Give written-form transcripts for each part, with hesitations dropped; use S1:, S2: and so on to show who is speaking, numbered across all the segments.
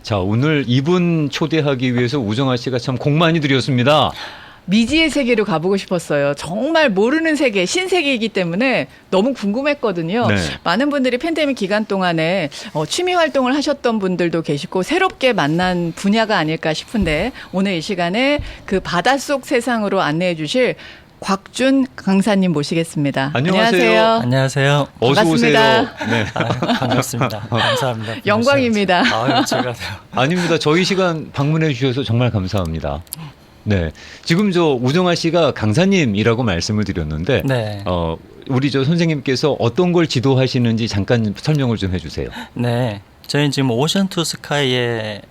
S1: 자, 오늘 이분 초대하기 위해서 우정아 씨가 참 공 많이 들였습니다.
S2: 미지의 세계로 가보고 싶었어요. 정말 모르는 세계, 신세계이기 때문에 너무 궁금했거든요.
S1: 네.
S2: 많은 분들이 팬데믹 기간 동안에 취미 활동을 하셨던 분들도 계시고 새롭게 만난 분야가 아닐까 싶은데 오늘 이 시간에 그 바닷속 세상으로 안내해 주실 곽준 강사님 모시겠습니다.
S1: 안녕하세요.
S3: 안녕하세요.
S1: 어서 오세요.
S2: 반갑습니다.
S1: 네.
S3: 반갑습니다. 감사합니다.
S2: 영광입니다.
S3: 아유, 제가
S1: 아닙니다. 저희 시간 방문해 주셔서 정말 감사합니다. 네. 지금 저 우정아 씨가 강사님이라고 말씀을 드렸는데
S3: 네.
S1: 우리 저 선생님께서 어떤 걸 지도하시는지 잠깐 설명을 좀 해주세요.
S3: 네. 저희는 지금 오션 투 스카이에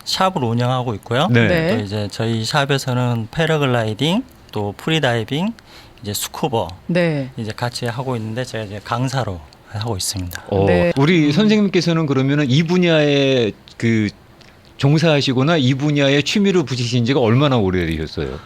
S3: 샵을 운영하고 있고요.
S1: 네.
S2: 네.
S3: 또 이제 저희 샵에서는 패러글라이딩, 또 프리다이빙, 이제 스쿠버
S2: 네.
S3: 이제 같이 하고 있는데 제가 이제 강사로 하고 있습니다.
S2: 네.
S1: 우리 선생님께서는 그러면은 이 분야에 그 종사하시거나 이 분야에 취미를 붙이신 지가 얼마나 오래되셨어요?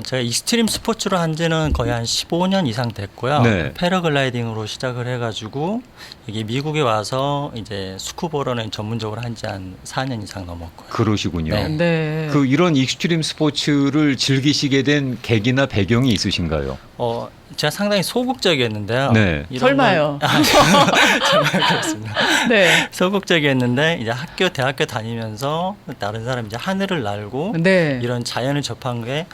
S3: 제가 익스트림 스포츠로 한 지는 거의 한 15년 이상 됐고요.
S1: 네.
S3: 패러글라이딩으로 시작을 해가지고 여기 미국에 와서 이제 스쿠버로는 전문적으로 한 지 한 4년 이상 넘었고요.
S1: 그러시군요.
S3: 네.
S2: 네.
S1: 그 이런 익스트림 스포츠를 즐기시게 된 계기나 배경이 있으신가요?
S3: 제가 상당히 소극적이었는데요.
S1: 네.
S2: 설마요.
S3: 정말 그렇습니다.
S2: 네.
S3: 소극적이었는데 이제 대학교 다니면서 다른 사람 이제 하늘을 날고
S2: 네.
S3: 이런 자연을 접한 게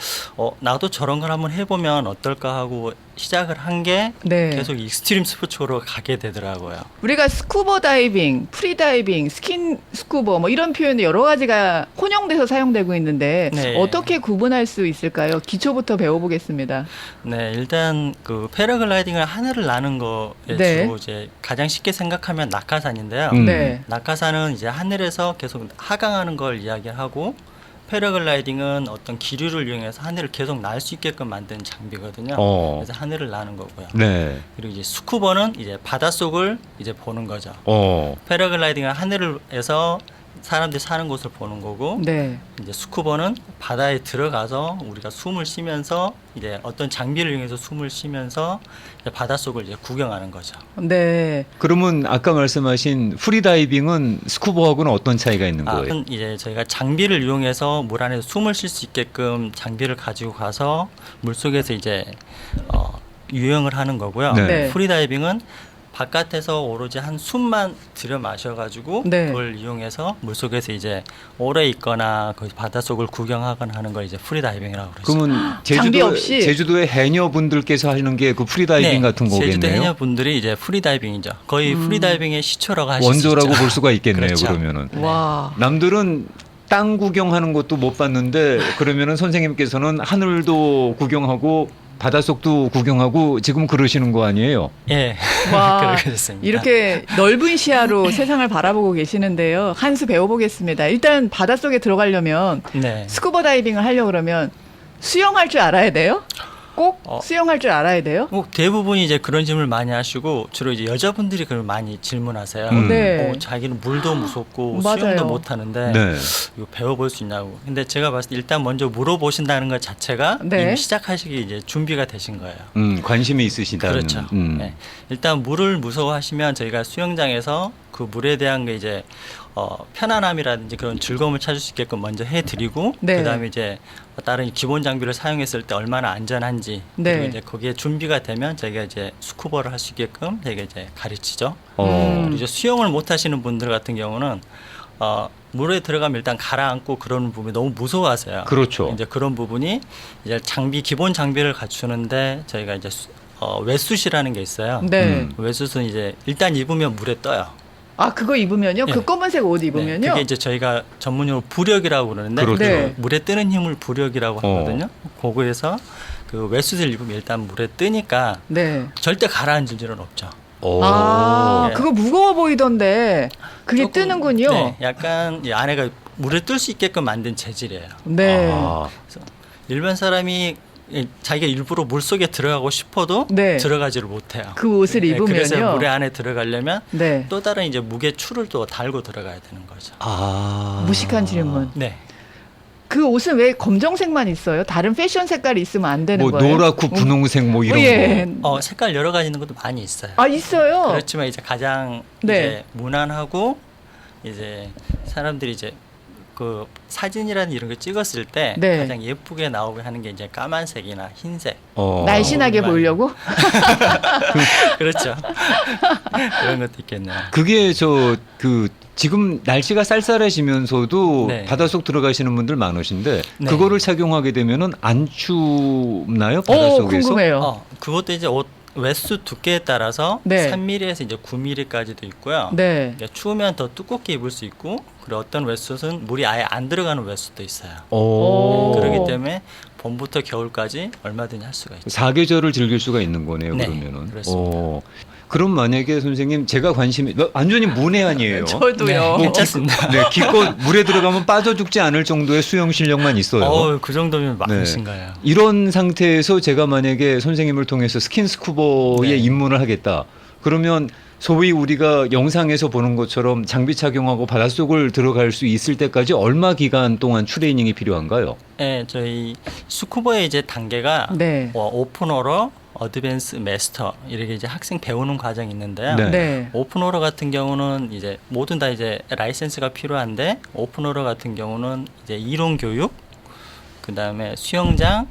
S3: 나도 저런 걸 한번 해보면 어떨까 하고 시작을 한 게
S2: 네.
S3: 계속 익스트림 스포츠로 가게 되더라고요.
S2: 우리가 스쿠버 다이빙, 프리다이빙, 스킨 스쿠버 뭐 이런 표현이 여러 가지가 혼용돼서 사용되고 있는데
S3: 네.
S2: 어떻게 구분할 수 있을까요? 기초부터 배워보겠습니다.
S3: 네, 일단 그 패러글라이딩을 하늘을 나는 거에
S2: 네.
S3: 주로 이제 가장 쉽게 생각하면 낙하산인데요.
S2: 네.
S3: 낙하산은 이제 하늘에서 계속 하강하는 걸 이야기하고 패러글라이딩은 어떤 기류를 이용해서 하늘을 계속 날 수 있게끔 만든 장비거든요. 그래서 하늘을 나는 거고요.
S1: 네.
S3: 그리고 이제 스쿠버는 이제 바닷속을 이제 보는 거죠.
S1: 어.
S3: 패러글라이딩은 하늘에서 사람들이 사는 곳을 보는 거고
S2: 네.
S3: 이제 스쿠버는 바다에 들어가서 우리가 숨을 쉬면서 이제 어떤 장비를 이용해서 숨을 쉬면서 이제 바닷속을 이제 구경하는 거죠.
S2: 네.
S1: 그러면 아까 말씀하신 프리다이빙은 스쿠버하고는 어떤 차이가 있는 거예요?
S3: 이제 저희가 장비를 이용해서 물 안에서 숨을 쉴 수 있게끔 장비를 가지고 가서 물 속에서 이제 유영을 하는 거고요.
S1: 네.
S2: 네.
S3: 프리다이빙은 바깥에서 오로지 한 숨만 들여 마셔가지고
S2: 네.
S3: 그걸 이용해서 물 속에서 이제 오래 있거나 그 바닷속을 구경하거나 하는 걸 이제 프리다이빙이라고 그러죠.
S1: 그러면
S2: 장비 없이?
S1: 제주도의 해녀분들께서 하는 게 그 프리다이빙 같은
S3: 제주도
S1: 거겠네요.
S3: 해녀분들이 이제 프리다이빙이죠. 거의 프리다이빙의 시초라고 하실
S1: 원조라고
S3: 수 있죠.
S1: 볼 수가 있겠네요.
S3: 그렇죠.
S1: 그러면은
S2: 와.
S1: 남들은 땅 구경하는 것도 못 봤는데 그러면은 선생님께서는 하늘도 구경하고 바닷속도 구경하고 지금 그러시는 거 아니에요?
S3: 예,
S2: 와.
S3: 그렇게 됐습니다.
S2: 이렇게 넓은 시야로 세상을 바라보고 계시는데요. 한 수 배워보겠습니다. 일단 바닷속에 들어가려면
S3: 네.
S2: 스쿠버 다이빙을 하려고 그러면 수영할 줄 알아야 돼요? 꼭 수영할 줄 알아야 돼요?
S3: 뭐 대부분이 이제 그런 질문을 많이 하시고 주로 이제 여자분들이 그걸 많이 질문하세요.
S2: 네.
S3: 자기는 물도 무섭고
S2: 맞아요.
S3: 수영도 못 하는데
S1: 네.
S3: 이거 배워볼 수 있냐고. 근데 제가 봤을 때 일단 먼저 물어보신다는 것 자체가
S2: 네.
S3: 이미 시작하시기 이제 준비가 되신 거예요.
S1: 관심이 있으시다는.
S3: 그렇죠. 네. 일단 물을 무서워하시면 저희가 수영장에서 그 물에 대한 게 이제 편안함이라든지 그런 즐거움을 찾을 수 있게끔 먼저 해드리고
S2: 네.
S3: 그다음에 이제 다른 기본 장비를 사용했을 때 얼마나 안전한지
S2: 네.
S3: 그리고 이제 거기에 준비가 되면 저희가 이제 스쿠버를 할 수 있게끔 저희가 이제 가르치죠. 그리고 이제 수영을 못 하시는 분들 같은 경우는 물에 들어가면 일단 가라앉고 그런 부분이 너무 무서워하세요.
S1: 그렇죠.
S3: 이제 그런 부분이 이제 기본 장비를 갖추는데 저희가 이제 웨수시라는 게 있어요.
S2: 네.
S3: 웨수는 이제 일단 입으면 물에 떠요.
S2: 아, 그거 입으면요?
S3: 예.
S2: 그 검은색 옷 입으면요?
S3: 네, 그게 이제 저희가 전문용어로 부력이라고 그러는데
S1: 그렇죠.
S2: 네.
S3: 물에 뜨는 힘을 부력이라고 하거든요. 그거에서 그 웨수를 입으면 일단 물에 뜨니까
S2: 네.
S3: 절대 가라앉을 일은 없죠.
S2: 아,
S3: 네.
S2: 그거 무거워 보이던데 그게
S3: 조금,
S2: 뜨는군요.
S3: 네, 약간 이 안에가 물에 뜰 수 있게끔 만든 재질이에요.
S2: 네.
S3: 그래서 일반 사람이 자기가 일부러 물 속에 들어가고 싶어도
S2: 네.
S3: 들어가지를 못해요.
S2: 그 옷을
S3: 네,
S2: 입으면요.
S3: 그래서 물에 안에 들어가려면
S2: 네.
S3: 또 다른 이제 무게 추를 또 달고 들어가야 되는 거죠.
S2: 무식한 질문.
S3: 네.
S2: 그 옷은 왜 검정색만 있어요? 다른 패션 색깔이 있으면 안 되는
S1: 뭐
S2: 거예요?
S1: 노랗고 분홍색 뭐 이런
S2: 예.
S1: 거.
S3: 색깔 여러 가지 있는 것도 많이 있어요.
S2: 아, 있어요.
S3: 그렇지만 이제 가장
S2: 네.
S3: 이제 무난하고 이제 사람들이 이제 그 사진이라는 이런 거 찍었을 때
S2: 네.
S3: 가장 예쁘게 나오게 하는 게 이제 까만색이나 흰색.
S2: 날씬하게
S3: 많이.
S2: 보이려고?
S3: 그렇죠. 그런 것도 있겠네요.
S1: 그게 지금 날씨가 쌀쌀해지면서도
S3: 네.
S1: 바닷속 들어가시는 분들 많으신데
S3: 네.
S1: 그거를 착용하게 되면은 안 춥나요? 바닷속에서?
S2: 궁금해요.
S3: 그것도 이제 옷 웨스 두께에 따라서
S2: 네.
S3: 3mm에서 이제 9mm까지도 있고요.
S2: 네.
S3: 그러니까 추우면 더 두껍게 입을 수 있고, 그리고 어떤 웨스트는 물이 아예 안 들어가는 웨스트도 있어요.
S1: 오.
S3: 그렇기 때문에 봄부터 겨울까지 얼마든지 할 수가 있죠.
S1: 사계절을 즐길 수가 있는 거네요.
S3: 네,
S1: 그러면은.
S3: 그렇습니다.
S1: 그럼 만약에 선생님 제가 관심이 완전히 문외한이에요.
S2: 저도요.
S3: 네, 괜찮습니다.
S1: 네, 기껏 물에 들어가면 빠져 죽지 않을 정도의 수영 실력만 있어요.
S3: 그 정도면 많으신가요?
S1: 이런 상태에서 제가 만약에 선생님을 통해서 스킨스쿠버에
S3: 네.
S1: 입문을 하겠다. 그러면 소위 우리가 영상에서 보는 것처럼 장비 착용하고 바닷속을 들어갈 수 있을 때까지 얼마 기간 동안 트레이닝이 필요한가요?
S3: 네, 저희 스쿠버의 이제 단계가
S2: 네.
S3: 오픈워러, 어드밴스, 마스터 이렇게 이제 학생 배우는 과정이 있는데요.
S1: 네.
S2: 네.
S3: 오픈워러 같은 경우는 이제 모든 다 이제 라이센스가 필요한데, 오픈워러 같은 경우는 이제 이론 교육, 그 다음에 수영장,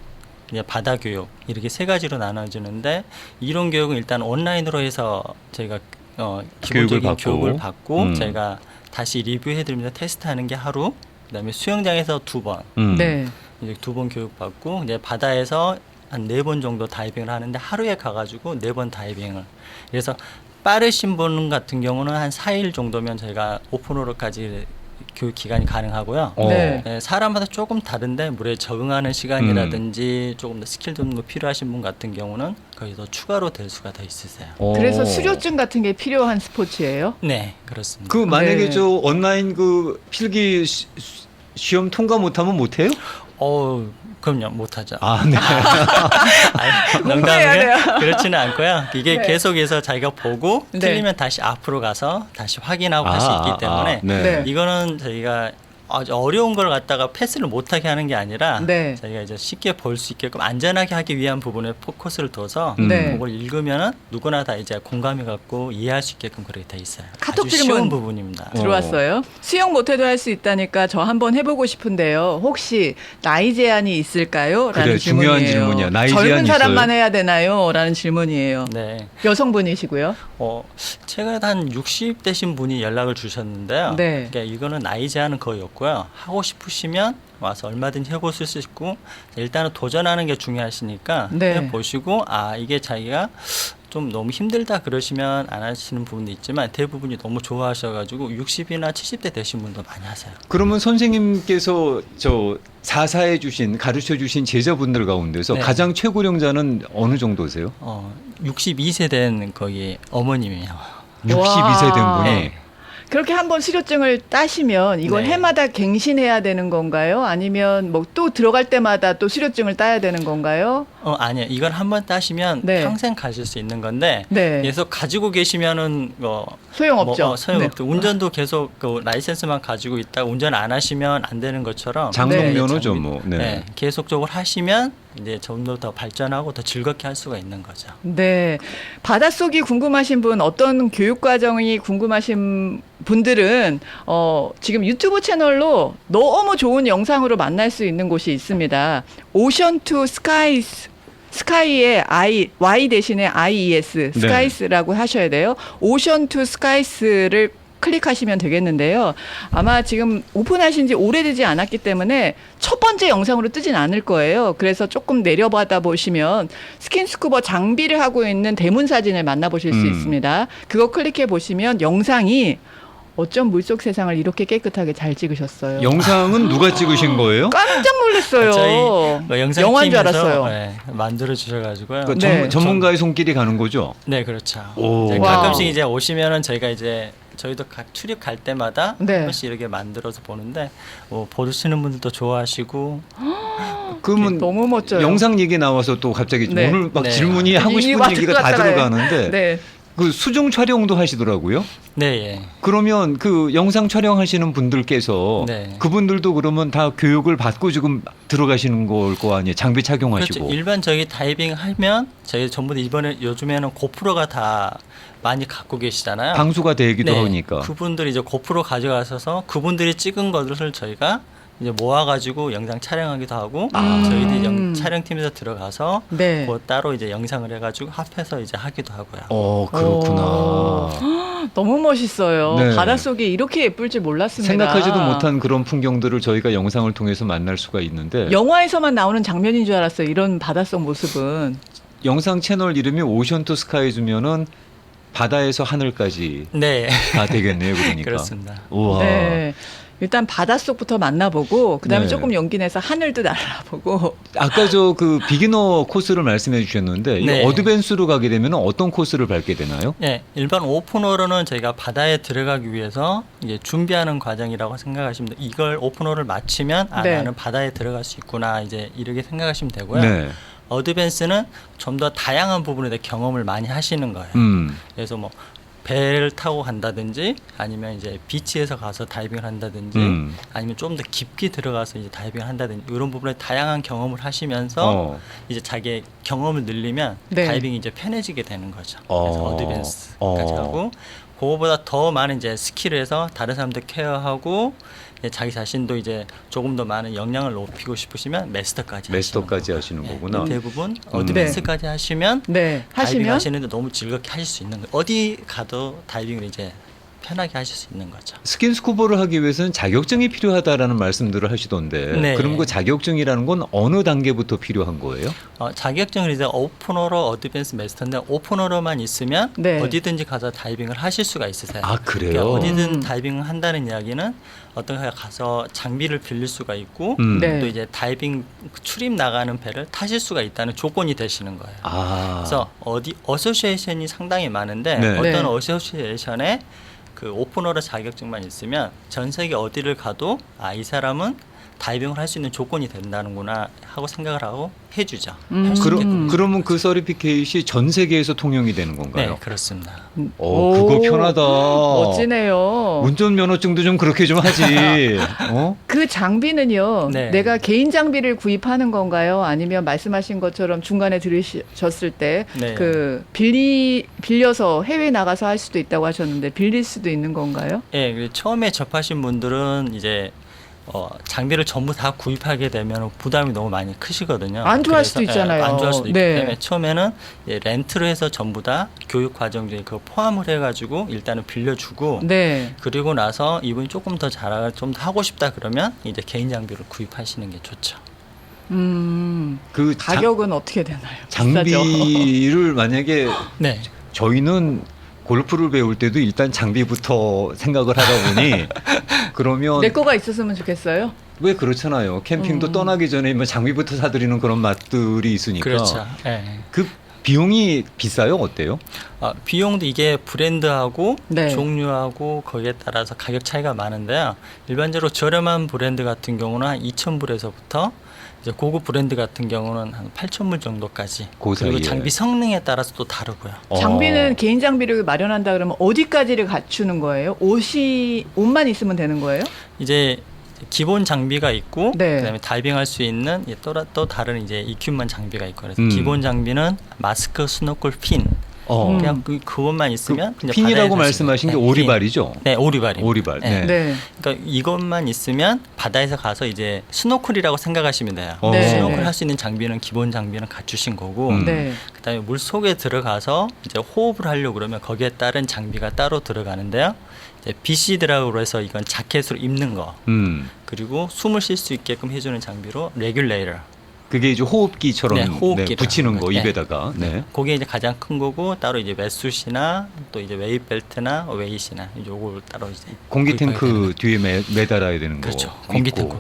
S3: 이제 바다 교육 이렇게 세 가지로 나눠지는데, 이론 교육은 일단 온라인으로 해서 저희가 기본적인 교육을 받고 저희가 다시 리뷰해드리면서 테스트하는 게 하루, 그다음에 수영장에서 2번,
S2: 네.
S3: 이제 2번 교육 받고, 이제 바다에서 한 4번 정도 다이빙을 하는데 하루에 가가지고 4번 다이빙을. 그래서 빠르신 분 같은 경우는 한 4일 정도면 저희가 오픈워러까지 교육 기간이 가능하고요.
S2: 네.
S3: 네, 사람마다 조금 다른데 물에 적응하는 시간이라든지 조금 더 스킬 좀 더 필요하신 분 같은 경우는 거기 더 추가로 될 수가 더 있으세요.
S2: 그래서 수료증 같은 게 필요한 스포츠예요?
S3: 네, 그렇습니다.
S1: 그 만약에
S2: 네.
S1: 저 온라인 그 필기 시험 통과 못하면 못해요?
S3: 그럼요, 못하죠.
S1: 아, 네.
S3: 아니,
S2: 공부해야 돼요.
S3: 농담이고요. 그렇지는 않고요. 이게
S2: 네.
S3: 계속해서 자기가 보고
S2: 네.
S3: 틀리면 다시 앞으로 가서 다시 확인하고 할 수 있기 때문에
S1: 네.
S2: 네.
S3: 이거는 저희가 아주 어려운 걸 갖다가 패스를 못하게 하는 게 아니라
S2: 네.
S3: 저희가 이제 쉽게 볼 수 있게끔 안전하게 하기 위한 부분에 포커스를 둬서
S2: 네.
S3: 그걸 읽으면은 누구나 다 이제 공감이 갖고 이해할 수 있게끔 그렇게 돼 있어요.
S2: 카톡
S3: 아주
S2: 질문
S3: 쉬운 부분입니다.
S2: 들어왔어요. 수영 못해도 할 수 있다니까 저 한번 해보고 싶은데요. 혹시 나이 제한이 있을까요? 라는
S1: 그래, 중요한
S2: 질문이에요.
S1: 질문이야. 나이
S2: 젊은
S1: 제한이
S2: 사람만
S1: 있어요?
S2: 해야 되나요? 라는 질문이에요.
S3: 네.
S2: 여성분이시고요.
S3: 최근에 한 60 되신 분이 연락을 주셨는데요.
S2: 네.
S3: 그러니까 이거는 나이 제한은 거의 없고요. 하고 싶으시면 와서 얼마든지 해보실 수 있고, 일단은 도전하는 게 중요하시니까
S2: 네.
S3: 해보시고, 이게 자기가 좀 너무 힘들다 그러시면 안 하시는 부분도 있지만 대부분이 너무 좋아하셔가지고 60이나 70대 되신 분도 많이 하세요.
S1: 그러면 선생님께서 저 사사해 주신 가르쳐 주신 제자분들 가운데서
S3: 네.
S1: 가장 최고령자는 어느 정도세요?
S3: 62세 된 거기 어머님이에요.
S1: 62세 된 분이.
S3: 네.
S2: 그렇게 한번 수료증을 따시면 이걸
S3: 네.
S2: 해마다 갱신해야 되는 건가요? 아니면 뭐 또 들어갈 때마다 또 수료증을 따야 되는 건가요?
S3: 아니요. 이건 한번 따시면
S2: 네.
S3: 평생 가실 수 있는 건데,
S2: 네.
S3: 계속 가지고 계시면은
S2: 소용없죠.
S3: 소용없죠. 운전도 계속 그 라이센스만 가지고 있다가 운전 안 하시면 안 되는 것처럼
S1: 장롱면허죠, 뭐. 네.
S3: 네, 계속적으로 하시면 이제 좀 더 발전하고 더 즐겁게 할 수가 있는 거죠.
S2: 네. 바닷속이 궁금하신 분, 어떤 교육 과정이 궁금하신 분들은 지금 유튜브 채널로 너무 좋은 영상으로 만날 수 있는 곳이 있습니다. 오션 투 스카이의 Y 대신에 IES,
S1: 네.
S2: 스카이스라고 하셔야 돼요. 오션 투 스카이스를 클릭하시면 되겠는데요. 아마 지금 오픈하신 지 오래되지 않았기 때문에 첫 번째 영상으로 뜨진 않을 거예요. 그래서 조금 내려받아 보시면 스킨스쿠버 장비를 하고 있는 대문 사진을 만나보실 수 있습니다. 그거 클릭해 보시면 영상이 어쩜 물속 세상을 이렇게 깨끗하게 잘 찍으셨어요.
S1: 영상은 누가 찍으신 거예요?
S2: 깜짝 놀랐어요.
S3: 저희 영상
S2: 영화인 줄
S3: 팀에서,
S2: 알았어요.
S3: 네, 만들어 주셔가지고요.
S1: 그
S2: 네.
S1: 전문가의 손길이 가는 거죠?
S3: 네, 그렇죠.
S1: 오.
S3: 이제
S2: 와우.
S3: 가끔씩 이제 오시면은 저희가 이제 저희도 출입 갈 때마다
S2: 네.
S3: 한 번씩 이렇게 만들어서 보는데 보시는 분들도 좋아하시고.
S1: 그러면
S2: 너무 멋져요.
S1: 영상 얘기 나와서 또 갑자기
S2: 네.
S1: 오늘 막
S3: 네.
S1: 질문이 하고 싶은
S2: 왔다
S1: 얘기가 다
S2: 갔다 가요.
S1: 들어가는데
S2: 네.
S1: 그 수중 촬영도 하시더라고요.
S3: 네, 예.
S1: 그러면 그 영상 촬영하시는 분들께서
S3: 네.
S1: 그분들도 그러면 다 교육을 받고 지금 들어가시는 걸 거 아니에요? 장비 착용하시고.
S3: 그렇죠. 일반 저기 다이빙 하면 저희 전부 다 이번에 요즘에는 고프로가 다 많이 갖고 계시잖아요.
S1: 방수가 되기도 하니까.
S3: 그분들이 이제 고프로 가져가셔서 그분들이 찍은 것을 저희가 이제 모아가지고 영상 촬영하기도 하고 저희들이 촬영팀에서 들어가서
S2: 네.
S3: 뭐 따로 이제 영상을 해가지고 합해서 이제 하기도 하고요.
S1: 그렇구나.
S2: 너무 멋있어요.
S1: 네.
S2: 바닷속이 이렇게 예쁠 줄 몰랐습니다.
S1: 생각하지도 못한 그런 풍경들을 저희가 영상을 통해서 만날 수가 있는데
S2: 영화에서만 나오는 장면인 줄 알았어요. 이런 바닷속 모습은.
S1: 영상 채널 이름이 오션 투 스카이 주면은 바다에서 하늘까지
S3: 네,
S1: 다 되겠네요. 그러니까.
S3: 그렇습니다.
S1: 우와.
S2: 네. 일단 바닷속부터 만나보고 그다음에
S1: 네.
S2: 조금 용기 내서 하늘도 날아보고.
S1: 아까 저 그 비기너 코스를 말씀해 주셨는데 이
S3: 네.
S1: 어드밴스로 가게 되면 어떤 코스를 밟게 되나요?
S3: 네, 일반 오픈호로는 저희가 바다에 들어가기 위해서 이제 준비하는 과정이라고 생각하시면 돼요. 이걸 오픈호를 마치면
S2: 네.
S3: 나는 바다에 들어갈 수 있구나 이제 이렇게 생각하시면 되고요.
S1: 네.
S3: 어드밴스는 좀 더 다양한 부분에 대해 경험을 많이 하시는 거예요. 그래서 뭐 배를 타고 간다든지 아니면 이제 비치에서 가서 다이빙을 한다든지 아니면 좀 더 깊게 들어가서 이제 다이빙을 한다든지 이런 부분에 다양한 경험을 하시면서 이제 자기의 경험을 늘리면
S2: 네.
S3: 다이빙이 이제 편해지게 되는 거죠. 그래서 어드밴스까지
S1: 어.
S3: 하고 그거보다 더 많은 이제 스킬을 해서 다른 사람들 케어하고 이제 자기 자신도 이제 조금 더 많은 역량을 높이고 싶으시면
S1: 메스터까지 하시는 거구나.
S3: 대부분 어드밴스까지 하시면
S2: 네.
S3: 다이빙
S2: 하시면
S3: 하시는데 너무 즐겁게 하실 수 있는 거예요. 어디 가도 다이빙을 이제 편하게 하실 수 있는 거죠.
S1: 스킨스쿠버를 하기 위해서는 자격증이 필요하다라는 말씀들을 하시던데
S3: 네.
S1: 그럼 그 자격증이라는 건 어느 단계부터 필요한 거예요?
S3: 자격증은 이제 오픈어로 어드밴스 메스터인데 오픈어로만 있으면
S2: 네.
S3: 어디든지 가서 다이빙을 하실 수가 있으세요.
S1: 아, 그래요?
S3: 그러니까 어디든 다이빙을 한다는 이야기는 어떤 데 가서 장비를 빌릴 수가 있고
S2: 네.
S3: 또 이제 다이빙 출입 나가는 배를 타실 수가 있다는 조건이 되시는 거예요.
S1: 아.
S3: 그래서 어디 어소시에이션이 상당히 많은데
S1: 네.
S3: 어떤
S2: 네.
S3: 어소시에이션에 그 오픈어로 자격증만 있으면 전 세계 어디를 가도 이 사람은 다이빙을 할 수 있는 조건이 된다는구나 하고 생각을 하고 해주죠. 할 수 있게끔.
S1: 그러면 그 서티피케이트이 전 세계에서 통용이 되는 건가요?
S3: 네, 그렇습니다.
S1: 그거 편하다.
S2: 멋지네요.
S1: 운전면허증도 좀 그렇게 좀 하지.
S2: 그 장비는요.
S3: 네.
S2: 내가 개인 장비를 구입하는 건가요? 아니면 말씀하신 것처럼 중간에 들으셨을 때
S3: 네.
S2: 그 빌려서 해외 나가서 할 수도 있다고 하셨는데 빌릴 수도 있는 건가요?
S3: 예, 처음에 접하신 분들은 이제 장비를 전부 다 구입하게 되면 부담이 너무 많이 크시거든요.
S2: 안 좋아할
S3: 그래서,
S2: 수도 있잖아요.
S3: 안 좋아할 수도 있기
S2: 네.
S3: 때문에 처음에는 렌트를 해서 전부 다 교육 과정 중에 그거 포함을 해가지고 일단은 빌려주고
S2: 네.
S3: 그리고 나서 이분이 조금 더 잘하고 좀 더 하고 싶다 그러면 이제 개인 장비를 구입하시는 게 좋죠.
S1: 그
S2: 가격은 어떻게 되나요? 비싸죠?
S1: 장비를 만약에
S3: 네.
S1: 저희는 골프를 배울 때도 일단 장비부터 생각을 하다 보니 그러면
S2: 내 거가 있었으면 좋겠어요.
S1: 왜 그렇잖아요. 캠핑도 떠나기 전에 뭐 장비부터 사들이는 그런 맛들이 있으니까.
S3: 그렇죠. 예.
S1: 그 비용이 비싸요? 어때요?
S3: 비용도 이게 브랜드하고
S2: 네.
S3: 종류하고 거기에 따라서 가격 차이가 많은데요. 일반적으로 저렴한 브랜드 같은 경우는 한 2,000불에서부터 이제 고급 브랜드 같은 경우는 한 8,000불 정도까지.
S1: 그
S3: 그리고
S1: 사이에.
S3: 장비 성능에 따라서 또 다르고요.
S2: 장비는 개인 장비를 마련한다 그러면 어디까지를 갖추는 거예요? 옷만 있으면 되는 거예요?
S3: 이제 기본 장비가 있고
S2: 네.
S3: 그다음에 다이빙할 수 있는 또 다른 이제 이큐먼 장비가 있고 그래서
S1: 음.
S3: 기본 장비는 마스크, 스노클, 핀 그냥 그것만 있으면 그냥
S1: 핀이라고
S3: 바다에
S1: 말씀하신 게
S3: 네,
S1: 오리발이죠?
S3: 핀. 네, 오리발이.
S1: 오리발. 네.
S2: 네.
S3: 그러니까 이것만 있으면 바다에서 가서 이제 스노클이라고 생각하시면 돼요.
S2: 네.
S3: 스노클 할 수 있는 장비는 기본 장비는 갖추신 거고
S2: 네.
S3: 그다음에 물 속에 들어가서 이제 호흡을 하려고 그러면 거기에 따른 장비가 따로 들어가는데요. 이제 BC드라고 해서 이건 자켓으로 입는 거 그리고 숨을 쉴 수 있게끔 해주는 장비로 레귤레이터.
S1: 그게 이제 호흡기처럼
S3: 네, 호흡기를
S1: 붙이는 거
S3: 하는 거예요.
S1: 입에다가. 네.
S3: 그게 이제 가장 큰 거고 따로 이제 웨수시나 또 이제 웨이벨트나 웨이시나 요걸 따로 이제
S1: 공기
S3: 구입하게 되는
S1: 탱크 뒤에 매달아야 되는 거.
S3: 그렇죠. 공기
S1: 있고.
S3: 탱크.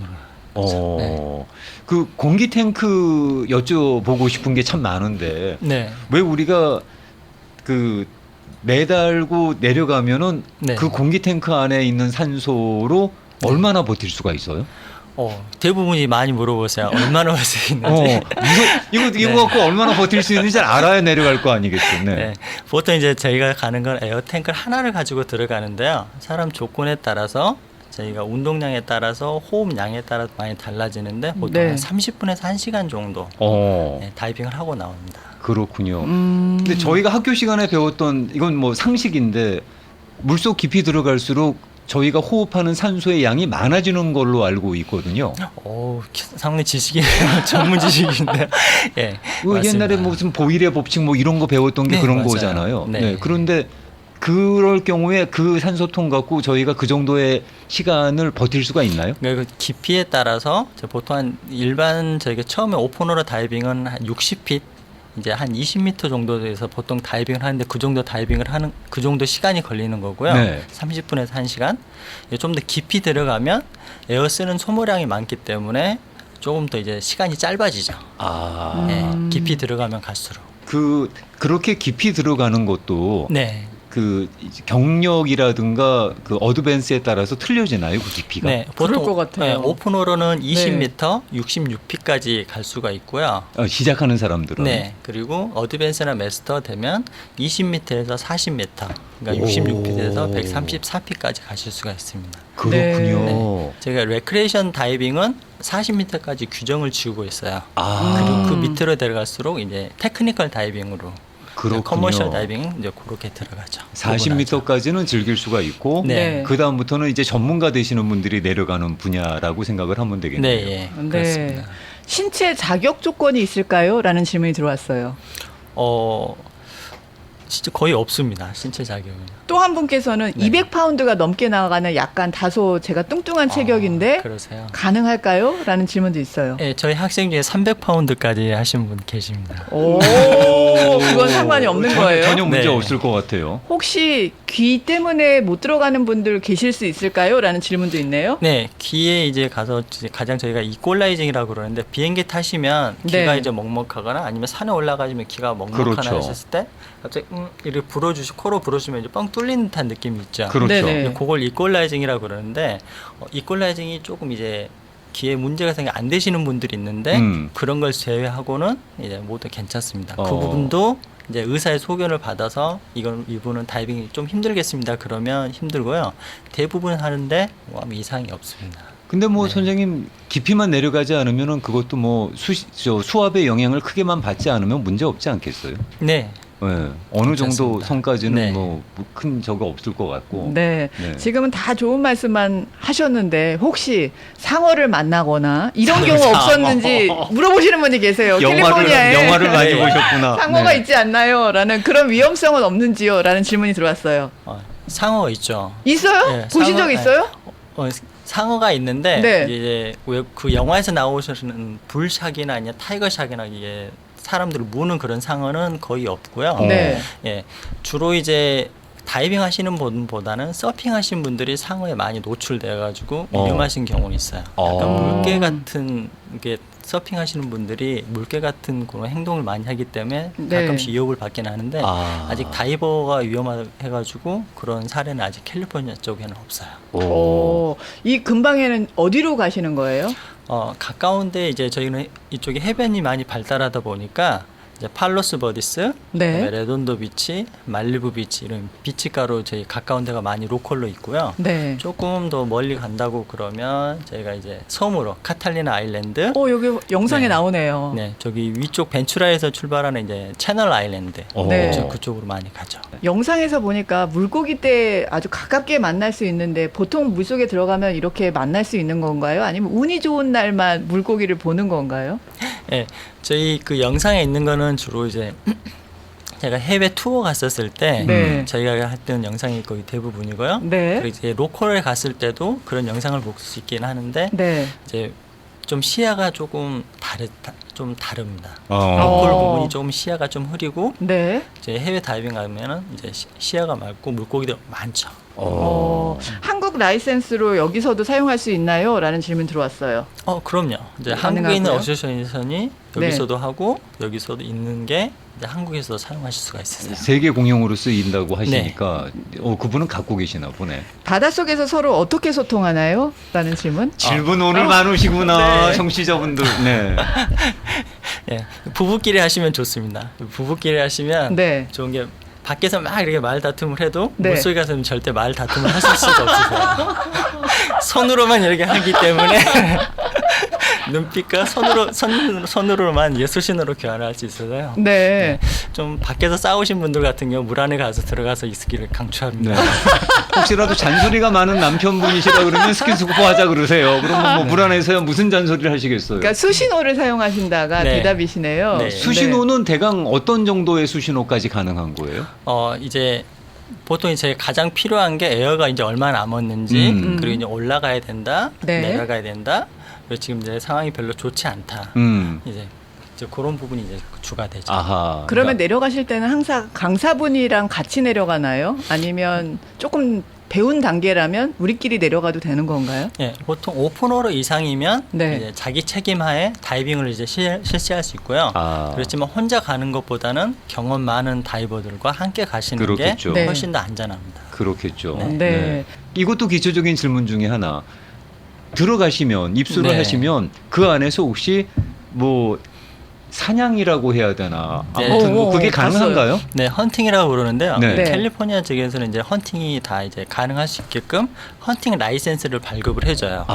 S3: 그렇죠. 네.
S1: 그 공기 탱크 여쭤보고 싶은 게 참 많은데
S3: 네.
S1: 왜 우리가 그 매달고 내려가면은
S3: 네.
S1: 그 공기 탱크 안에 있는 산소로 얼마나 버틸 수가 있어요?
S3: 대부분이 많이 물어보세요. 얼마나 할 수 있는지.
S1: 이거 갖고 얼마나 버틸 수 있는지 알아야 내려갈 거 아니겠어요. 네.
S3: 네. 보통 이제 저희가 가는 건 에어탱크 하나를 가지고 들어가는데요. 사람 조건에 따라서 저희가 운동량에 따라서 호흡량에 따라 많이 달라지는데 보통
S2: 네.
S3: 한 30분에서 1시간 정도
S1: 어.
S3: 네, 다이빙을 하고 나옵니다.
S1: 그렇군요. 근데 저희가 학교 시간에 배웠던 이건 뭐 상식인데 물속 깊이 들어갈수록 저희가 호흡하는 산소의 양이 많아지는 걸로 알고 있거든요.
S3: 상당히 지식이 전문 지식인데. 예.
S1: 옛날에 뭐 무슨 보일의 법칙 뭐 이런 거 배웠던 게
S3: 네,
S1: 그런
S3: 맞아요.
S1: 거잖아요.
S3: 네.
S1: 네. 그런데 그럴 경우에 그 산소통 갖고 저희가 그 정도의 시간을 버틸 수가 있나요?
S3: 그 깊이에 따라서 보통 한 일반 저희가 처음에 오픈워터 다이빙은 한 60핏 이제 한 20m 정도에서 보통 다이빙을 하는데 그 정도 다이빙을 하는 그 정도 시간이 걸리는 거고요.
S1: 네.
S3: 30분에서 1시간. 좀 더 깊이 들어가면 에어 쓰는 소모량이 많기 때문에 조금 더 이제 시간이 짧아지죠.
S1: 아,
S3: 네, 깊이 들어가면 갈수록.
S1: 그렇게 깊이 들어가는 것도
S3: 네.
S1: 그 경력이라든가 그 어드밴스에 따라서 틀려지나요, 그 깊이가?
S3: 네,
S2: 그럴 것 같아요.
S3: 네, 오픈워터는 20m, 66핏까지 갈 수가 있고요.
S1: 시작하는 사람들은.
S3: 네, 그리고 어드밴스나 마스터 되면 20m에서 40m, 그러니까
S1: 오.
S3: 66핏에서 134핏까지 가실 수가 있습니다.
S1: 그렇군요.
S3: 네. 제가 레크레이션 다이빙은 40m까지 규정을 지우고 있어요.
S1: 아,
S3: 그리고 그 밑으로 들어갈수록 이제 테크니컬 다이빙으로
S1: 그렇군요.
S3: 커머셜 다이빙 이제 그렇게 들어가죠.
S1: 40m까지는 즐길 수가 있고
S3: 네.
S1: 그 다음부터는 이제 전문가 되시는 분들이 내려가는 분야라고 생각을 하면 되겠네요.
S3: 네, 예,
S2: 네.
S3: 그렇습니다.
S2: 신체 자격 조건이 있을까요? 라는 질문이 들어왔어요.
S3: 진짜 거의 없습니다. 신체 자격은.
S2: 또 한 분께서는
S3: 네.
S2: 200파운드가 넘게 나가는 약간 다소 제가 뚱뚱한 체격인데
S3: 그러세요?
S2: 가능할까요? 라는 질문도 있어요.
S3: 네, 저희 학생 중에 300파운드까지 하신 분 계십니다.
S2: 오, 그건 상관이 없는 거예요.
S1: 전혀 문제
S3: 네.
S1: 없을 것 같아요.
S2: 혹시 귀 때문에 못 들어가는 분들 계실 수 있을까요? 라는 질문도 있네요.
S3: 네, 귀에 이제 가서 이제 가장 저희가 이퀄라이징이라고 그러는데 비행기 타시면 귀가
S2: 네.
S3: 이제 먹먹하거나 아니면 산에 올라가시면 귀가 먹먹하나
S1: 그렇죠.
S3: 하셨을 때 갑자기 이렇게 코로 불어주면 이제 뻥 뚫린 듯한 느낌이 있죠.
S1: 그렇죠.
S2: 네네.
S3: 그걸 이퀄라이징이라고 그러는데 이퀄라이징이 조금 이제 귀에 문제가 생겨 안 되시는 분들이 있는데 그런 걸 제외하고는 이제 모두 괜찮습니다. 그 부분도 이제 의사의 소견을 받아서 이분은 다이빙이 좀 힘들겠습니다. 그러면 힘들고요. 대부분 하는데 뭐 아무 이상이 없습니다.
S1: 근데 뭐
S3: 네.
S1: 선생님 깊이만 내려가지 않으면은 그것도 뭐 수압의 영향을 크게만 받지 않으면 문제 없지 않겠어요?
S3: 네.
S1: 네. 어느 정도
S3: 괜찮습니다.
S1: 선까지는
S3: 네.
S1: 뭐 큰 저거 없을 것 같고.
S2: 네.
S1: 네.
S2: 지금은 다 좋은 말씀만 하셨는데 혹시 상어를 만나거나 이런 경우
S3: 상어.
S2: 없었는지 물어보시는 분이 계세요. 캘리포니아에
S1: 영화를 많이
S3: 네.
S1: 보셨구나.
S2: 상어가
S1: 네.
S2: 있지 않나요? 라는 그런 위험성은 없는지요? 라는 질문이 들어왔어요.
S3: 상어가 있죠.
S2: 있어요?
S3: 네,
S2: 보신 적
S3: 상어-
S2: 있어요?
S3: 상어가 있는데
S2: 네.
S3: 이제 왜 그 영화에서 나오시는 불샥이나 아니면 타이거샥이나 이게 사람들을 무는 그런 상어는 거의 없고요.
S2: 네.
S3: 예, 주로 이제 다이빙 하시는 분보다는 서핑 하신 분들이 상어에 많이 노출돼 가지고 위험하신 경우는 있어요. 약간 물개 같은 게 서핑 하시는 분들이 물개 같은 그런 행동을 많이 하기 때문에
S2: 네.
S3: 가끔씩 위협을 받긴 하는데 아직 다이버가 위험해 가지고 그런 사례는 아직 캘리포니아 쪽에는 없어요.
S2: 이 근방에는 어디로 가시는 거예요?
S3: 가까운데 이제 저희는 이쪽에 해변이 많이 발달하다 보니까 이제 팔로스 버디스,
S2: 네.
S3: 그다음에 레돈도 비치, 말리부 비치 이런 비치가로 저희 가까운 데가 많이 로컬로 있고요.
S2: 네.
S3: 조금 더 멀리 간다고 그러면 저희가 이제 섬으로 카탈리나 아일랜드,
S2: 여기 영상에
S3: 네.
S2: 나오네요.
S3: 네 저기 위쪽 벤츄라에서 출발하는 이제 채널 아일랜드
S2: 네.
S3: 그쪽으로 많이 가죠.
S2: 영상에서 보니까 물고기 때 아주 가깝게 만날 수 있는데 보통 물속에 들어가면 이렇게 만날 수 있는 건가요? 아니면 운이 좋은 날만 물고기를 보는 건가요?
S3: 네, 저희 그 영상에 있는 거는 주로 이제 제가 해외 투어 갔었을 때
S2: 네.
S3: 저희가 했던 영상이 거의 대부분이고요.
S2: 네.
S3: 그리고 이제 로컬에 갔을 때도 그런 영상을 볼 수 있긴 하는데
S2: 네.
S3: 이제 좀 시야가 조금 좀 다릅니다.
S1: 어.
S3: 로컬 부분이 좀 시야가 좀 흐리고
S2: 네.
S3: 이제 해외 다이빙 가면은 이제 시야가 맑고 물고기도 많죠.
S2: 한국 라이센스로 여기서도 사용할 수 있나요? 라는 질문 들어왔어요.
S3: 그럼요. 이제
S2: 가능하고요?
S3: 한국에 있는 어소시에이션이 여기서도 하고 여기서도 있는 게 이제 한국에서도 사용하실 수가 있으세요.
S1: 세계 공용으로 쓰인다고 하시니까 그분은 갖고 계시나 보네.
S2: 바닷속에서 서로 어떻게 소통하나요? 라는 질문.
S1: 질문 오늘 많으시구나,
S3: 네.
S1: 청취자분들. 네.
S3: 예, 부부끼리 하시면 좋습니다. 부부끼리 하시면
S2: 네.
S3: 좋은 게 밖에서 막 이렇게 말 다툼을 해도
S2: 네.
S3: 물속에 가서는 절대 말 다툼을 하실 수가 없으세요. 손으로만 이렇게 하기 때문에 눈빛과 손으로만 예수신으로 교환할 수 있어서요.
S2: 네.
S3: 좀 밖에서 싸우신 분들 같은 경우 물 안에 가서 들어가서 있기를 강추합니다.
S1: 네. 혹시라도 잔소리가 많은 남편분이시라 그러면 스킨스쿠프 하자 그러세요. 그러면 뭐 불안해서야 무슨 잔소리를 하시겠어요.
S2: 그러니까 수신호를 사용하신다가
S3: 네.
S2: 대답이시네요.
S3: 네.
S1: 수신호는 대강 어떤 정도의 수신호까지 가능한 거예요?
S3: 이제 보통 이제 가장 필요한 게 에어가 이제 얼마 남았는지 그리고 이제 올라가야 된다,
S2: 네.
S3: 내려가야 된다. 그리고 지금 이제 상황이 별로 좋지 않다. 이제 그런 부분이 이제 주가 되죠.
S1: 아하.
S2: 그러면 내려가실 때는 항상 강사분이랑 같이 내려가나요? 아니면 조금 배운 단계라면 우리끼리 내려가도 되는 건가요?
S3: 예, 보통 오픈호로 이상이면
S2: 네.
S3: 이제 자기 책임하에 다이빙을 이제 실시할 수 있고요. 그렇지만 혼자 가는 것보다는 경험 많은 다이버들과 함께 가시는
S1: 그렇겠죠.
S3: 게
S2: 네.
S3: 훨씬 더 안전합니다.
S1: 그렇겠죠.
S2: 네.
S1: 이것도 기초적인 질문 중에 하나. 들어가시면 입수를
S3: 네.
S1: 하시면 그 안에서 혹시 뭐 사냥이라고 해야 되나?
S3: 네.
S1: 아무튼 뭐 그게 가능한가요?
S3: 네, 헌팅이라고 그러는데요.
S1: 네.
S2: 네.
S3: 캘리포니아 측에서는 이제 헌팅이 다 이제 가능할 수 있게끔 헌팅 라이센스를 발급을 해줘요.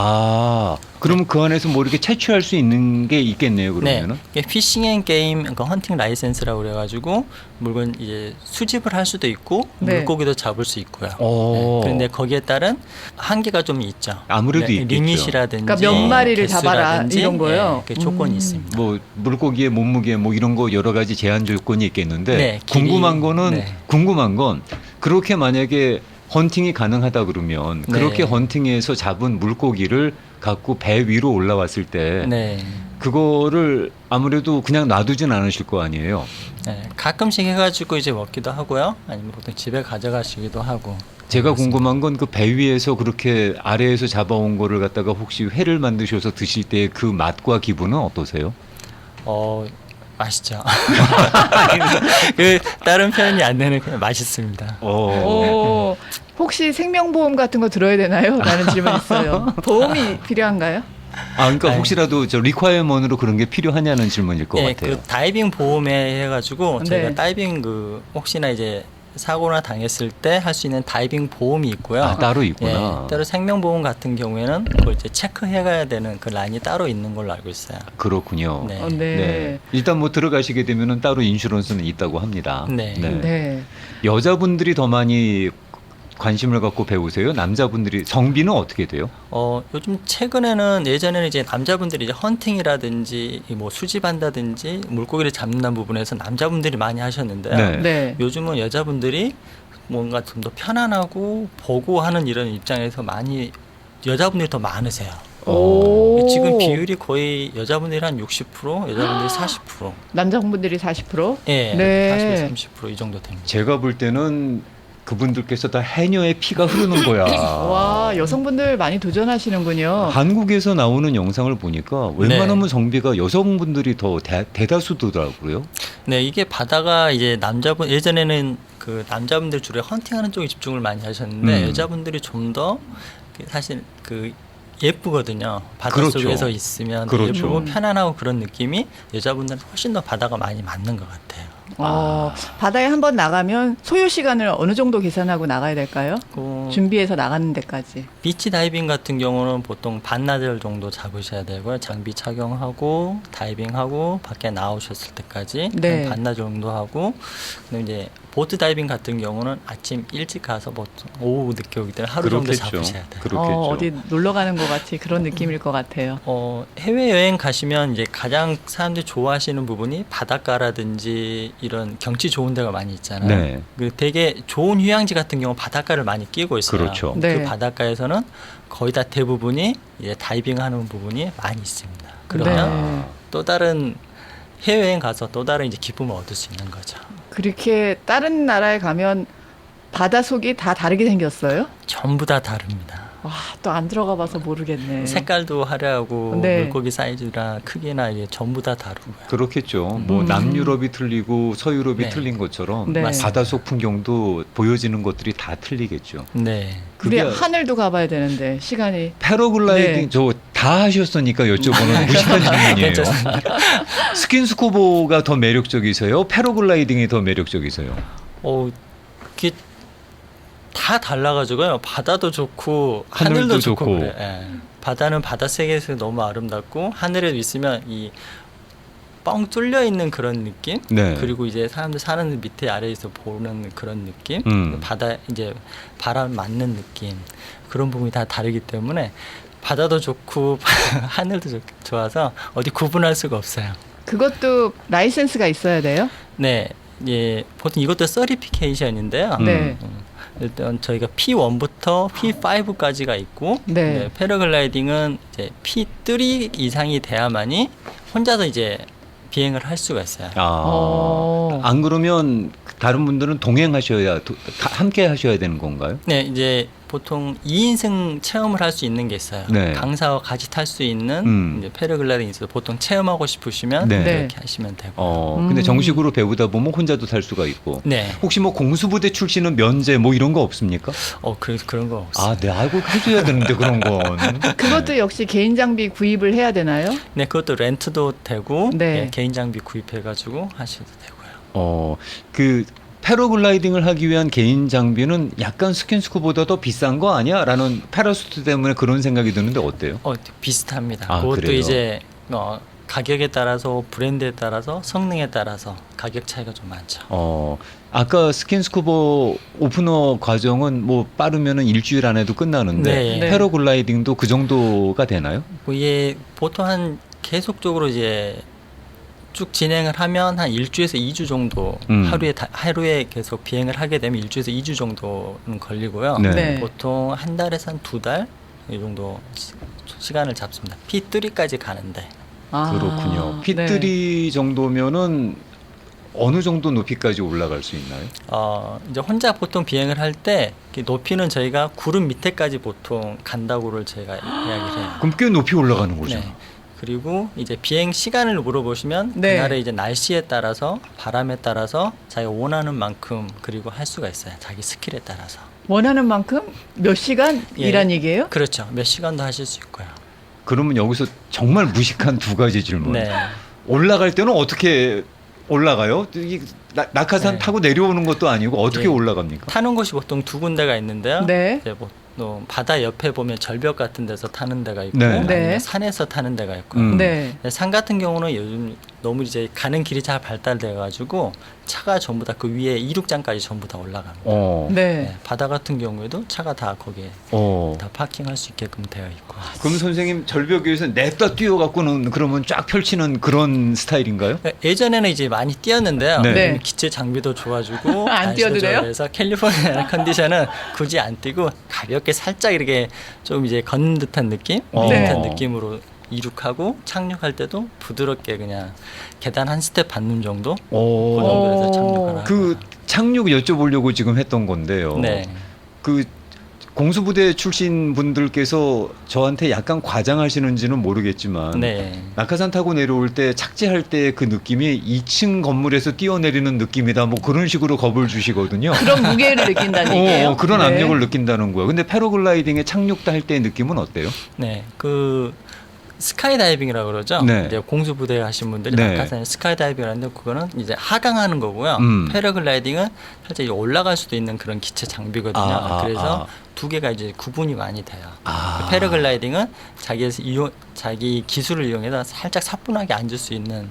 S1: 그러면 그 안에서 뭐 이렇게 채취할 수 있는 게 있겠네요, 그러면은.
S3: 네, 이게 피싱 앤 게임, 그러니까 헌팅 라이센스라고 그래가지고 물건 이제 수집을 할 수도 있고
S2: 네.
S3: 물고기도 잡을 수 있고요.
S1: 오.
S3: 그런데 거기에 따른 한계가 좀 있죠.
S1: 아무래도 있겠죠.
S3: 리밋이라든지,
S2: 그러니까 몇 마리를 잡아라
S3: 개수라든지,
S2: 이런 거요?
S3: 그 조건이 있습니다.
S1: 뭐 물고기의 몸무게 뭐 이런 거 여러 가지 제한 조건이 있겠는데
S3: 네, 길이,
S1: 궁금한 건 그렇게 만약에 헌팅이 가능하다 그러면
S3: 네.
S1: 그렇게 헌팅해서 잡은 물고기를 갖고 배 위로 올라왔을 때
S3: 네.
S1: 그거를 아무래도 그냥 놔두진 않으실 거 아니에요.
S3: 네, 가끔씩 해가지고 이제 먹기도 하고요. 아니면 보통 집에 가져가시기도 하고.
S1: 제가
S3: 그렇습니다.
S1: 궁금한 건 그 배 위에서 그렇게 아래에서 잡아온 거를 갖다가 혹시 회를 만드셔서 드실 때 그 맛과 기분은 어떠세요?
S3: 맛있죠. 그 다른 표현이 안 되는 그냥 맛있습니다.
S2: 오, 혹시 생명보험 같은 거 들어야 되나요? 라는 질문이 있어요. 보험이 필요한가요?
S1: 그러니까 혹시라도 저 리콰이어먼으로 그런 게 필요하냐는 질문일 것
S3: 예,
S1: 같아요.
S3: 그 다이빙 보험에 해가지고 저희가
S2: 네.
S3: 다이빙 혹시나 이제 사고나 당했을 때 할 수 있는 다이빙 보험이 있고요.
S1: 따로 있구나.
S3: 예, 따로 생명보험 같은 경우에는 그걸 이제 체크해가야 되는 그 라인이 따로 있는 걸로 알고 있어요.
S1: 그렇군요.
S3: 네.
S2: 네.
S1: 일단 뭐 들어가시게 되면은 따로 인슈런스는 있다고 합니다.
S3: 네.
S2: 네.
S1: 여자분들이 더 많이 관심을 갖고 배우세요? 남자분들이 정비는 어떻게 돼요?
S3: 요즘 최근에는 예전에는 이제 남자분들이 이제 헌팅이라든지 뭐 수집한다든지 물고기를 잡는 부분에서 남자분들이 많이 하셨는데요.
S1: 네.
S2: 네.
S3: 요즘은 여자분들이 뭔가 좀 더 편안하고 보고 하는 이런 입장에서 많이 여자분들이 더 많으세요.
S2: 오.
S3: 지금 비율이 거의 여자분들이 한 60%, 여자분들이 40%.
S2: 남자분들이 40%?
S3: 예,
S2: 네.
S3: 40, 30%이 정도 됩니다.
S1: 제가 볼 때는 그분들께서 다 해녀의 피가 흐르는 거야.
S2: 와, 여성분들 많이 도전하시는군요.
S1: 한국에서 나오는 영상을 보니까 웬만하면 정비가 여성분들이 더 대다수더라고요.
S3: 네, 이게 바다가 이제 예전에는 그 남자분들 주로 헌팅하는 쪽에 집중을 많이 하셨는데 여자분들이 좀 더 사실 그 예쁘거든요. 바닷속에서
S1: 그렇죠.
S3: 있으면
S1: 그렇죠.
S3: 예쁘고 편안하고 그런 느낌이 여자분들은 훨씬 더 바다가 많이 맞는 것 같아요.
S2: 바다에 한번 나가면 소요 시간을 어느 정도 계산하고 나가야 될까요?
S3: 그
S2: 준비해서 나가는 데까지.
S3: 비치 다이빙 같은 경우는 보통 반나절 정도 잡으셔야 되고요. 장비 착용하고 다이빙하고 밖에 나오셨을 때까지
S2: 네.
S3: 반나절 정도 하고 그다음에 이제 보트 다이빙 같은 경우는 아침 일찍 가서 보통 오후 늦게 오기 때문에 하루 정도 잡으셔야 돼요.
S1: 그렇겠죠.
S2: 어디 놀러 가는 것 같이 그런 느낌일 것 같아요.
S3: 해외 여행 가시면 이제 가장 사람들이 좋아하시는 부분이 바닷가라든지 이런 경치 좋은 데가 많이 있잖아요.
S1: 네.
S3: 그 되게 좋은 휴양지 같은 경우 바닷가를 많이 끼고 있어요.
S1: 그렇죠.
S2: 네.
S3: 그 바닷가에서는 거의 다 대부분이 이제 다이빙하는 부분이 많이 있습니다. 그러면
S2: 네.
S3: 또 다른 해외여행 가서 또 다른 이제 기쁨을 얻을 수 있는 거죠.
S2: 그렇게 다른 나라에 가면 바다 속이 다 다르게 생겼어요?
S3: 전부 다 다릅니다.
S2: 와, 또 안 들어가 봐서 모르겠네.
S3: 색깔도 화려하고
S2: 네.
S3: 물고기 사이즈나 크기나 이게 전부 다 다르고요.
S1: 그렇겠죠. 뭐 남유럽이 틀리고 서유럽이
S3: 네.
S1: 틀린 것처럼
S2: 네.
S1: 바닷속 풍경도 보여지는 것들이 다 틀리겠죠.
S3: 네.
S2: 우리
S1: 그게
S2: 하늘도 가봐야 되는데 시간이.
S1: 패러글라이딩
S2: 네.
S1: 저 다 하셨으니까 여쭤보는 무식한 질문이에요.
S3: 괜찮습니다.
S1: 스킨스쿠버가 더 매력적이세요? 패러글라이딩이 더 매력적이세요?
S3: 이게 다 달라가지고요. 바다도 좋고
S1: 하늘도
S3: 하늘도 좋고
S1: 좋고.
S3: 그래요. 예. 바다는 바다 세계에서 너무 아름답고 하늘에 있으면 이 뻥 뚫려 있는 그런 느낌.
S1: 네.
S3: 그리고 이제 사람들 사는 밑에 아래에서 보는 그런 느낌. 바다 이제 바람 맞는 느낌. 그런 부분이 다 다르기 때문에 바다도 좋고 하늘도 좋아서 어디 구분할 수가 없어요.
S2: 그것도 라이센스가 있어야 돼요?
S3: 네. 예, 보통 이것도 서티피케이션인데요.
S2: 네.
S3: 일단 저희가 P1부터 P5까지가 있고
S2: 네.
S3: 패러글라이딩은 이제 P3 이상이 돼야만이 혼자서 이제 비행을 할 수가 있어요.
S1: 안 그러면 다른 분들은 동행하셔야 함께 하셔야 되는 건가요?
S3: 네, 이제 보통 2인승 체험을 할 수 있는 게 있어요.
S1: 네.
S3: 강사와 같이 탈 수 있는 이제 패러글라이딩이 있어서 보통 체험하고 싶으시면
S1: 네.
S3: 이렇게 하시면 되고.
S1: 근데 정식으로 배우다 보면 혼자도 탈 수가 있고.
S3: 네.
S1: 혹시 뭐 공수부대 출신은 면제 뭐 이런 거 없습니까?
S3: 그런 거 없어요.
S1: 네, 알고 해줘야 되는데 그런 건.
S2: 그것도 역시 개인 장비 구입을 해야 되나요?
S3: 네, 그것도 렌트도 되고
S2: 네.
S3: 예, 개인 장비 구입해가지고 하셔도 되고요.
S1: 그 패러글라이딩을 하기 위한 개인 장비는 약간 스킨스쿠보다 더 비싼 거 아니야? 라는 패러슈트 때문에 그런 생각이 드는데 어때요?
S3: 비슷합니다.
S1: 아,
S3: 그것도
S1: 그래요?
S3: 이제 가격에 따라서 브랜드에 따라서 성능에 따라서 가격 차이가 좀 많죠.
S1: 아까 스킨스쿠버 오프너 과정은 뭐 빠르면은 일주일 안에도 끝나는데
S3: 네.
S2: 네.
S1: 패러글라이딩도 그 정도가 되나요?
S3: 이게 보통 한 계속적으로 이제 쭉 진행을 하면 한 1주에서 2주 정도 하루에 계속 비행을 하게 되면 1주에서 2주 정도는 걸리고요.
S1: 네.
S2: 네.
S3: 보통 한 달에서 한 2달 이 정도 시간을 잡습니다. P3까지 가는데.
S1: 그렇군요.
S2: 네.
S1: P3 정도면은 어느 정도 높이까지 올라갈 수 있나요?
S3: 이제 혼자 보통 비행을 할 때 높이는 저희가 구름 밑에까지 보통 간다고를 제가 이야기를 해요.
S1: 그럼 꽤 높이 올라가는 거죠.
S3: 네. 그리고 이제 비행 시간을 물어보시면
S2: 네.
S3: 그날의 이제 날씨에 따라서 바람에 따라서 자기가 원하는 만큼 그리고 할 수가 있어요. 자기 스킬에 따라서.
S2: 원하는 만큼 몇 시간이란 얘기예요?
S3: 그렇죠. 몇 시간도 하실 수 있고요.
S1: 그러면 여기서 정말 무식한 두 가지 질문.
S3: 네.
S1: 올라갈 때는 어떻게 올라가요? 낙하산
S3: 네.
S1: 타고 내려오는 것도 아니고 어떻게
S3: 예.
S1: 올라갑니까?
S3: 타는 곳이 보통 두 군데가 있는데요.
S2: 네.
S3: 이제 바다 옆에 보면 절벽 같은 데서 타는 데가 있고
S1: 네.
S3: 아니면
S2: 네.
S3: 산에서 타는 데가 있고요.
S2: 네.
S3: 산 같은 경우는 요즘 너무 이제 가는 길이 잘 발달돼 가지고 차가 전부 다 그 위에 이륙장까지 전부 다 올라갑니다.
S2: 네.
S3: 네, 바다 같은 경우에도 차가 다 거기에 다 파킹할 수 있게끔 되어 있고.
S1: 그럼 선생님 절벽 위에서 냅다 뛰어갖고는 그러면 쫙 펼치는 그런 스타일인가요?
S3: 예전에는 이제 많이 뛰었는데요.
S1: 네.
S2: 네.
S3: 기체 장비도 좋아지고
S2: 안 뛰어도 돼요?
S3: 그래서 캘리포니아 컨디션은 굳이 안 뛰고 가볍게 살짝 이렇게 좀 이제 걷는 듯한 느낌,
S2: 네.
S3: 듯한 느낌으로 이륙하고 착륙할 때도 부드럽게 그냥 계단 한 스텝 밟는 정도 그 정도에서 착륙을 하고.
S1: 그 착륙 여쭤보려고 지금 했던 건데요.
S3: 네.
S1: 그 공수부대 출신 분들께서 저한테 약간 과장하시는지는 모르겠지만
S3: 네.
S1: 낙하산 타고 내려올 때 착지할 때 그 느낌이 2층 건물에서 뛰어내리는 느낌이다. 뭐 그런 식으로 겁을 주시거든요.
S2: 그런 무게를 느낀다는 얘기예요.
S1: 그런
S2: 네.
S1: 압력을 느낀다는 거예요. 근데 패러글라이딩에 착륙 할 때의 느낌은 어때요?
S3: 네. 그 스카이다이빙이라고 그러죠.
S1: 네.
S3: 이제 공수부대 하신 분들이
S1: 네.
S3: 낙하산에 스카이다이빙을 하는데 그거는 이제 하강하는 거고요. 패러글라이딩은 살짝 이제 올라갈 수도 있는 그런 기체 장비거든요. 그래서 두 개가 이제 구분이 많이 돼요. 패러글라이딩은 자기 기술을 이용해서 살짝 사뿐하게 앉을 수 있는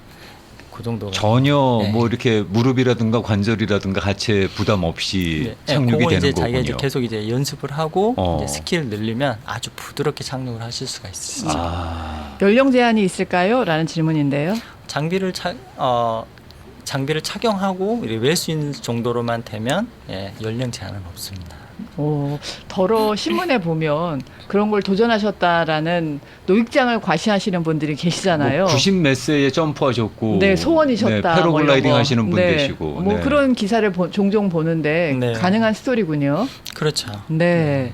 S3: 그 정도가
S1: 전혀
S3: 네.
S1: 뭐 이렇게 무릎이라든가 관절이라든가 하체 부담 없이 착륙이
S3: 그건
S1: 되는
S3: 이제
S1: 거군요.
S3: 자기가 이제 계속 이제 연습을 하고
S1: 어.
S3: 이제 스킬을 늘리면 아주 부드럽게 착륙을 하실 수가 있으시죠.
S2: 연령 제한이 있을까요? 라는 질문인데요.
S3: 장비를 착용하고 웰 수 있는 정도로만 되면 연령 제한은 없습니다.
S2: 더러 신문에 보면 그런 걸 도전하셨다라는 노익장을 과시하시는 분들이 계시잖아요.
S1: 90 몇 세에 점프하셨고
S2: 네, 소원이셨다.
S1: 네, 패러글라이딩
S2: 뭐 이런 거.
S1: 하시는 분
S2: 네.
S1: 계시고
S2: 뭐
S1: 네.
S2: 그런 기사를 종종 보는데
S3: 네.
S2: 가능한 스토리군요.
S3: 그렇죠.
S2: 네.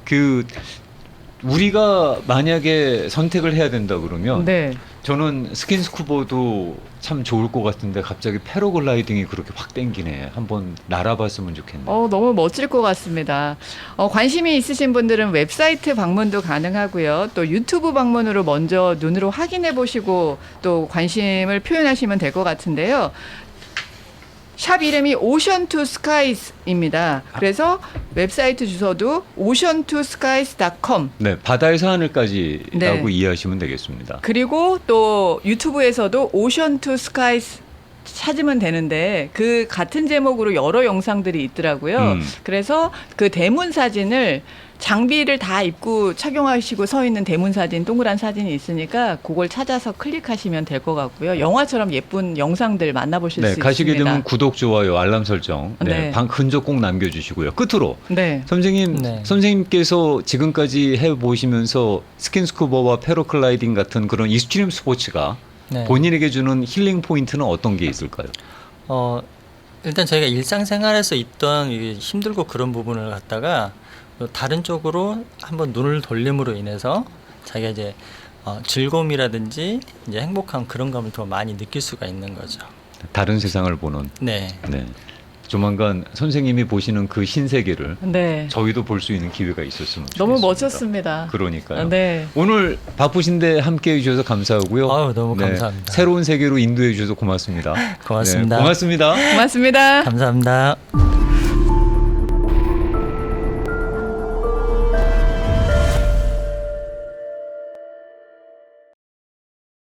S1: 그 우리가 만약에 선택을 해야 된다 그러면
S2: 네.
S1: 저는 스킨스쿠버도 참 좋을 것 같은데 갑자기 패러글라이딩이 그렇게 확 땡기네. 한번 날아봤으면 좋겠네.
S2: 너무 멋질 것 같습니다. 관심이 있으신 분들은 웹사이트 방문도 가능하고요. 또 유튜브 방문으로 먼저 눈으로 확인해 보시고 또 관심을 표현하시면 될 것 같은데요. 샵 이름이 오션 투 스카이스입니다. 그래서 웹사이트 주소도 ocean2skies.com.
S1: 네, 바다에서 하늘까지라고
S2: 네.
S1: 이해하시면 되겠습니다.
S2: 그리고 또 유튜브에서도 오션 투 스카이스 찾으면 되는데 그 같은 제목으로 여러 영상들이 있더라고요. 그래서 그 대문 사진을 장비를 다 입고 착용하시고 서 있는 대문 사진, 동그란 사진이 있으니까 그걸 찾아서 클릭하시면 될 것 같고요. 영화처럼 예쁜 영상들 만나보실 수
S1: 가시게
S2: 있습니다.
S1: 되면 구독, 좋아요, 알람 설정,
S2: 네.
S1: 방 흔적 꼭 남겨주시고요. 끝으로
S2: 네.
S1: 선생님께서 지금까지 해보시면서 스킨스쿠버와 패러글라이딩 같은 그런 익스트림 스포츠가
S3: 네.
S1: 본인에게 주는 힐링 포인트는 어떤 게 있을까요?
S3: 일단 저희가 일상생활에서 있던 이 힘들고 그런 부분을 갖다가 다른 쪽으로 한번 눈을 돌림으로 인해서 자기가 이제 즐거움이라든지 이제 행복한 그런 감을 더 많이 느낄 수가 있는 거죠.
S1: 다른 세상을 보는.
S3: 네.
S1: 네. 조만간 선생님이 보시는 그 신세계를
S2: 네.
S1: 저희도 볼 수 있는 기회가 있었으면 좋겠습니다.
S2: 너무 멋졌습니다.
S1: 그러니까요.
S2: 네.
S1: 오늘 바쁘신데 함께해 주셔서 감사하고요.
S3: 아유, 너무 감사합니다.
S1: 새로운 세계로 인도해 주셔서 고맙습니다.
S3: 고맙습니다.
S1: 네, 고맙습니다.
S2: 고맙습니다.
S3: 감사합니다.